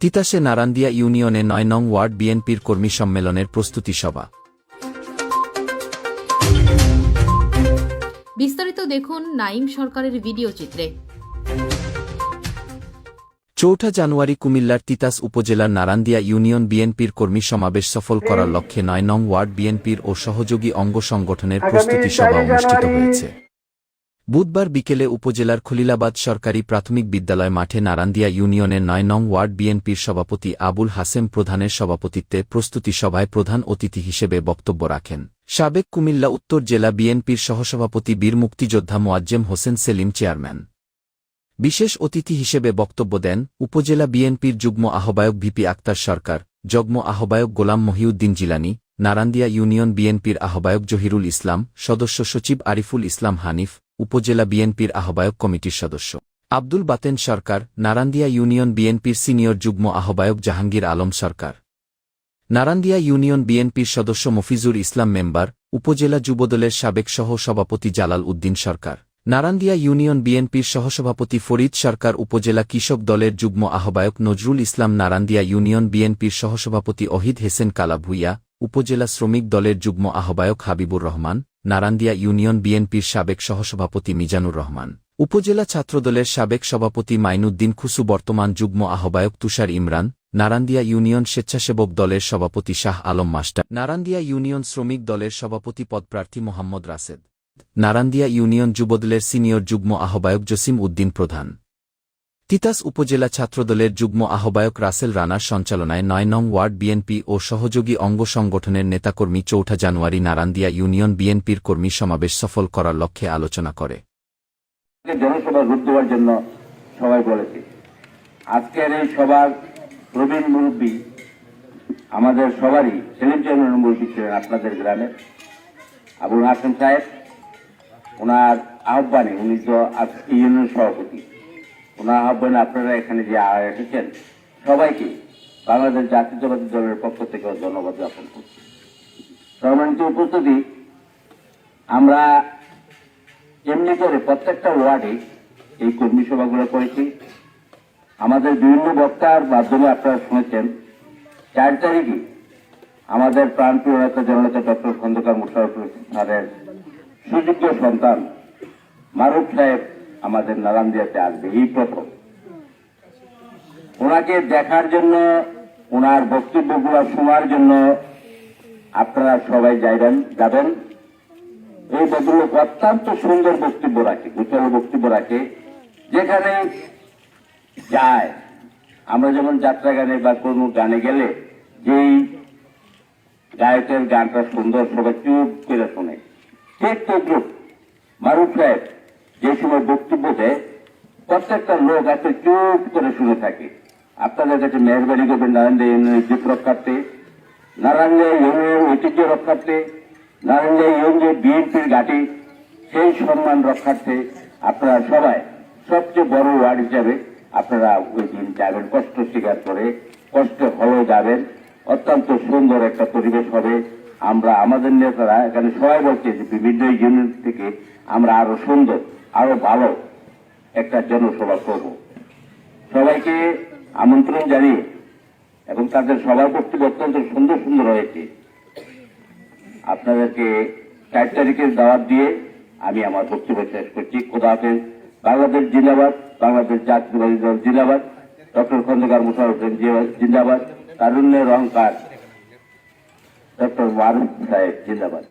তিতাসে নারান্দিয়া ইউনিয়নে ৯ নং ওয়ার্ড বিএনপির কর্মী সম্মেলনের প্রস্তুতি সভা। বিস্তারিত দেখুন নাঈম সরকারের ভিডিও চিত্রে। ৪ জানুয়ারি কুমিল্লার তিতাস উপজেলার নারান্দিয়া ইউনিয়ন বিএনপির কর্মী সমাবেশ সফল করার লক্ষ্যে ৯ নং ওয়ার্ড বিএনপির ও সহযোগী অঙ্গ সংগঠনের প্রস্তুতি সভা অনুষ্ঠিত হয়েছে। বুধবার বিকেলে উপজেলার খলিলাবাদ সরকারি প্রাথমিক বিদ্যালয় মাঠে নারান্দিয়া ইউনিয়নের ৯ নং ওয়ার্ড বিএনপির সভাপতি আবুল হাসেম প্রধানের সভাপতিত্বে প্রস্তুতি সভায় প্রধান অতিথি হিসেবে বক্তব্য রাখেন সাবেক কুমিল্লা উত্তর জেলা বিএনপির সহসভাপতি বীর মুক্তিযোদ্ধা মোয়াজ্জেম হোসেন সেলিম চেয়ারম্যান। বিশেষ অতিথি হিসেবে বক্তব্য দেন উপজেলা বিএনপির যুগ্ম আহ্বায়ক ভিপি আক্তার সরকার, যুগ্ম আহ্বায়ক গোলাম মহিউদ্দিন জিলানী, নারান্দিয়া ইউনিয়ন বিএনপির আহ্বায়ক জহিরুল ইসলাম, সদস্য সচিব আরিফুল ইসলাম হানিফ, উপজেলা বিএনপির আহ্বায়ক কমিটির সদস্য আব্দুল বাতেন সরকার, নারান্দিয়া ইউনিয়ন বিএনপির সিনিয়র যুগ্ম আহ্বায়ক জাহাঙ্গীর আলম সরকার, নারান্দিয়া ইউনিয়ন বিএনপির সদস্য মফিজুর ইসলাম মেম্বার, উপজেলা যুবদলের সাবেক সহ সভাপতি জালাল উদ্দিন সরকার, নারান্দিয়া ইউনিয়ন বিএনপির সহসভাপতি ফরিদ সরকার, উপজেলা কৃষক দলের যুগ্ম আহ্বায়ক নজরুল ইসলাম, নারান্দিয়া ইউনিয়ন বিএনপির সহসভাপতি অহিদ হেসেন কালাভুইয়া, উপজেলা শ্রমিক দলের যুগ্ম আহ্বায়ক হাবিবুর রহমান, নারান্দিয়া ইউনিয়ন বিএনপির সাবেক সহসভাপতি মিজানুর রহমান, উপজেলা ছাত্রদলের সাবেক সভাপতি মাইনুদ্দিন খুসু, বর্তমান যুগ্ম আহ্বায়ক তুষার ইমরান, নারান্দিয়া ইউনিয়ন স্বেচ্ছাসেবক দলের সভাপতি শাহ আলম মাস্টার, নারান্দিয়া ইউনিয়ন শ্রমিক দলের সভাপতি পদপ্রার্থী মোহাম্মদ রাশেদ, নারান্দিয়া ইউনিয়ন যুবদলের সিনিয়র যুগ্ম আহ্বায়ক জসিম উদ্দিন প্রধান, তিতাস উপজেলা ছাত্রদলের যুগ্ম আহ্বায়ক রাসেল রানার সঞ্চালনায় ৯ নং ওয়ার্ড বিএনপি ও সহযোগী অঙ্গ সংগঠনের নেতাকর্মী ৪ জানুয়ারি নারান্দিয়া ইউনিয়ন বিএনপির কর্মী সমাবেশ সফল করার লক্ষ্যে আলোচনা করে জনসভা রূপ দেওয়ার জন্য সবাই বলেছে। আজকের এই সভার প্রবীণ মুরব্বী আমাদের সবারই সেলিম চেয়ারম্যান মুরব্বী ছিলেন আপনাদের গ্রামের আবুল হাসেম সাহেব। ওনার আহ্বানে, উনি তো ইউনিয়নের সভাপতি, ওনার আহ্বানে আপনারা এখানে যে এসেছেন সবাইকে বাংলাদেশ জাতীয়তাবাদী দলের পক্ষ থেকে ধন্যবাদ জ্ঞাপন করছি। সম্মানিত উপস্থিতি, আমরা এমনি করে প্রত্যেকটা ওয়ার্ডে এই কর্মী সভাগুলো করেছি। আমাদের বিভিন্ন বক্তার মাধ্যমে আপনারা শুনেছেন ৪ তারিখে আমাদের প্রাণপ্রিয় নেতা জননেতা ডক্টর খন্দকার মোশাররফ স্যারের সুযোগ্য সন্তান মারুফ সাহেব আমাদের নারান্দিয়াতে আসবে। এই প্রথম ওনাকে দেখার জন্য, ওনার বক্তব্যগুলো শোনার জন্য আপনারা সবাই যাবেন। এই ভদ্রলোক অত্যন্ত সুন্দর বক্তব্য রাখে, গোছানো বক্তব্য রাখে। যেখানে যায়, আমরা যেমন যাত্রা গানে বা কোনো গানে গেলে যেই গায়কের গানটা সুন্দর সবাই চুপ করে শোনে, ঠিক তদ্রুপ মারুফ সাহেব যে সময় বক্তব্য দেয় প্রত্যেকটা লোক এত চুপ করে শুনে থাকে। আপনাদের কাছে মেহরবানি করবেন নারায়ণদিয়া ইউনিয়নের ইজ্জত রক্ষার্থে, নারায়ণদিয়া ইউনিয়নের ঐতিহ্য রক্ষার্থে, নারায়ণদিয়া ইউনিয়ন বিএনপির ঘাঁটি সেই সম্মান রক্ষার্থে আপনারা সবাই সবচেয়ে বড় ওয়ার্ড হিসাবে আপনারা ওই দিন যাবেন, কষ্ট স্বীকার করে কষ্ট হলেও যাবেন। অত্যন্ত সুন্দর একটা পরিবেশ হবে। আমরা আমাদের নেতারা এখানে সবাই বলছে যে বিভিন্ন ইউনিয়ন থেকে আমরা আরো সুন্দর, আরো ভালো একটা জনসভা করব। সবাইকে আমন্ত্রণ জানিয়ে এবং তাদের সবার বক্তব্য অত্যন্ত সুন্দর সুন্দর হয়েছে। আপনাদেরকে ৪ তারিখের দাওয়াত দিয়ে আমি আমার বক্তব্য শেষ করছি। খোদা হাফেজ। বাংলাদেশ জিন্দাবাদ, বাংলাদেশ জাতীয়তাবাদী দল জিন্দাবাদ, ডক্টর খন্দকার মোশাররফ জিন্দাবাদ, তারুণ্যের অহংকার ডক্টর মারুফ সাহেব জিন্দাবাদ।